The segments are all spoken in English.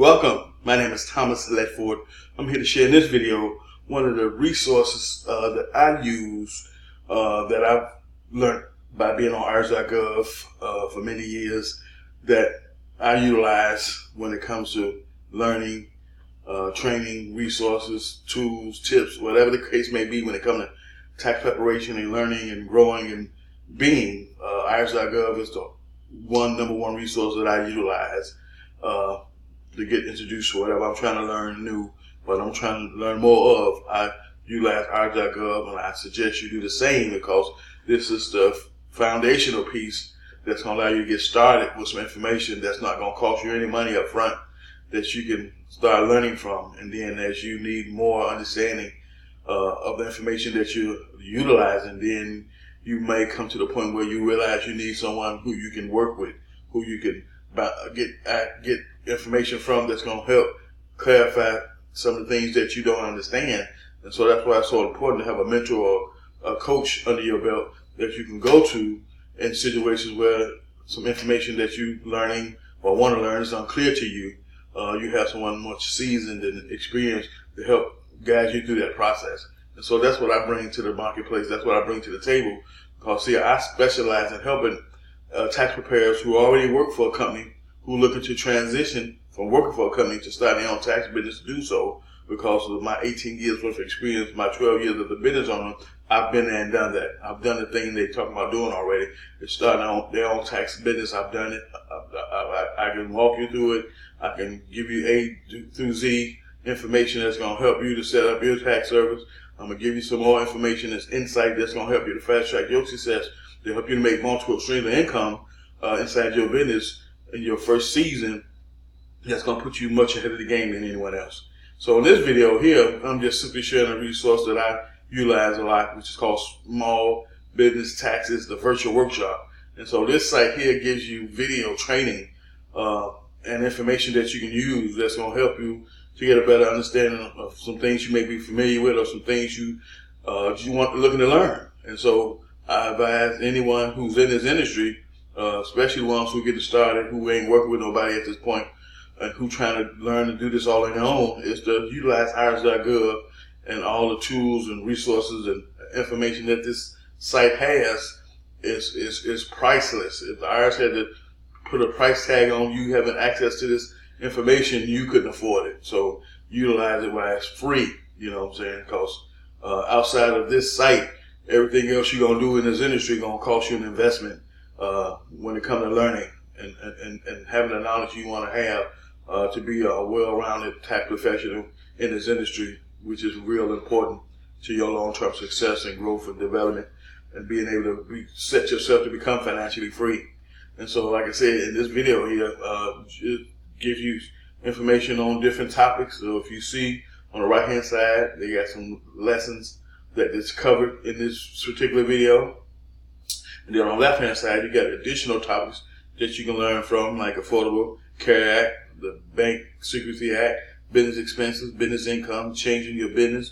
Welcome. My name is Thomas Ledford. I'm here to share in this video one of the resources that I use that I've learned by being on irs.gov for many years that I utilize when it comes to learning, training, resources, tools, tips, whatever the case may be when it comes to tax preparation and learning and growing and being. irs.gov is the number one resource that I utilize to get introduced to whatever I'm trying to learn new, but I'm trying to learn more of. I utilize irs.gov, and I suggest you do the same because this is the foundational piece that's going to allow you to get started with some information that's not going to cost you any money up front, that you can start learning from. And then as you need more understanding of the information that you're utilizing, then you may come to the point where you realize you need someone who you can work with, who you can get information from that's going to help clarify some of the things that you don't understand. And so that's why it's so important to have a mentor or a coach under your belt that you can go to in situations where some information that you're learning or want to learn is unclear to you. You have someone much seasoned and experienced to help guide you through that process. And so that's what I bring to the marketplace. That's what I bring to the table. Because see, I specialize in helping tax preparers who already work for a company, who are looking to transition from working for a company to start their own tax business to do so. Because of my 18 years worth of experience, my 12 years of the business owner, I've been there and done that. I've done the thing they're talking about doing already. It's starting their own tax business. I've done it. I can walk you through it. I can give you A through Z information that's going to help you to set up your tax service. I'm going to give you some more information that's insight that's going to help you to fast track your success, to help you to make multiple streams of income inside your business in your first season. That's going to put you much ahead of the game than anyone else. So in this video here, I'm just simply sharing a resource that I utilize a lot, which is called Small Business Taxes, the virtual workshop. And so this site here gives you video training and information that you can use that's going to help you to get a better understanding of some things you may be familiar with or some things you looking to learn. And so I advise anyone who's in this industry, especially the ones who are getting started, who ain't working with nobody at this point, and who trying to learn to do this all on their own, is to utilize irs.gov and all the tools and resources and information that this site has is priceless. If the IRS had to put a price tag on you having access to this information, you couldn't afford it. So utilize it while it's free, you know what I'm saying? Because outside of this site, everything else you're going to do in this industry is going to cost you an investment when it comes to learning and having the knowledge you want to have to be a well-rounded tax professional in this industry, which is real important to your long-term success and growth and development and being able to set yourself to become financially free. And so, like I said, in this video here, it gives you information on different topics. So if you see on the right-hand side, they got some lessons that is covered in this particular video. And then on the left-hand side, you got additional topics that you can learn from, like Affordable Care Act, the Bank Secrecy Act, business expenses, business income, changing your business,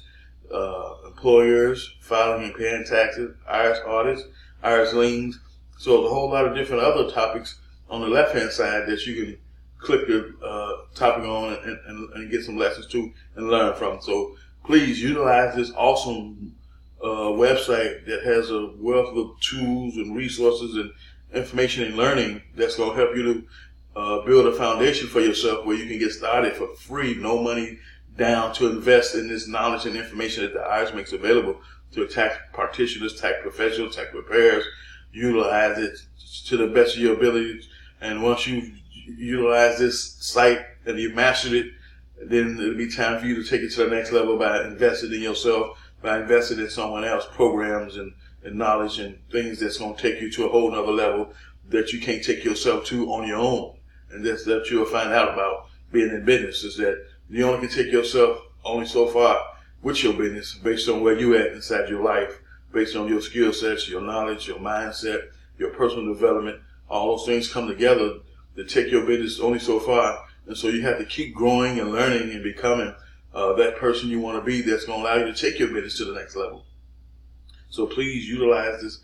employers, filing and paying taxes, IRS audits, IRS liens. So there's a whole lot of different other topics on the left-hand side that you can click your topic on and get some lessons to and learn from. So please utilize this awesome website that has a wealth of tools and resources and information and learning that's going to help you to build a foundation for yourself where you can get started for free, no money down, to invest in this knowledge and information that the IRS makes available to tax practitioners, tax professionals, tax preparers. Utilize it to the best of your ability. And once you utilize this site and you've mastered it, then it'll be time for you to take it to the next level by investing in yourself, by investing in someone else, programs and knowledge and things that's going to take you to a whole nother level that you can't take yourself to on your own. And that's that you'll find out about being in business, is that you only can take yourself only so far with your business based on where you at inside your life, based on your skill sets, your knowledge, your mindset, your personal development. All those things come together to take your business only so far. And so you have to keep growing and learning and becoming that person you want to be that's going to allow you to take your business to the next level. So please utilize this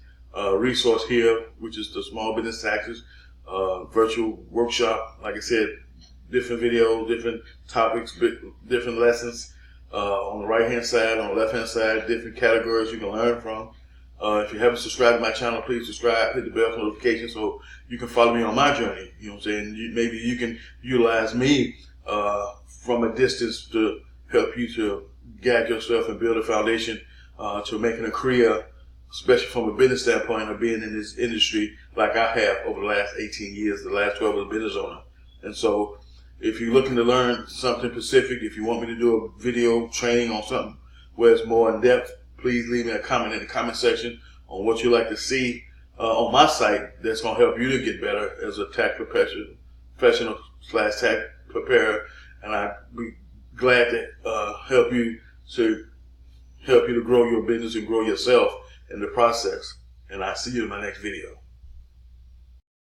resource here, which is the Small Business Taxes virtual workshop. Like I said, different videos, different topics, different lessons. On the right hand side, on the left hand side, different categories you can learn from. If you haven't subscribed to my channel, please subscribe, hit the bell for notifications so you can follow me on my journey. You know what I'm saying? Maybe you can utilize me from a distance to help you to guide yourself and build a foundation to making a career, especially from a business standpoint of being in this industry like I have over the last 18 years, the last 12 as a business owner. And so if you're looking to learn something specific, if you want me to do a video training on something where it's more in depth, please leave me a comment in the comment section on what you'd like to see on my site that's going to help you to get better as a tax professional / tax preparer. And I'd be glad to help you to grow your business and grow yourself in the process. And I'll see you in my next video.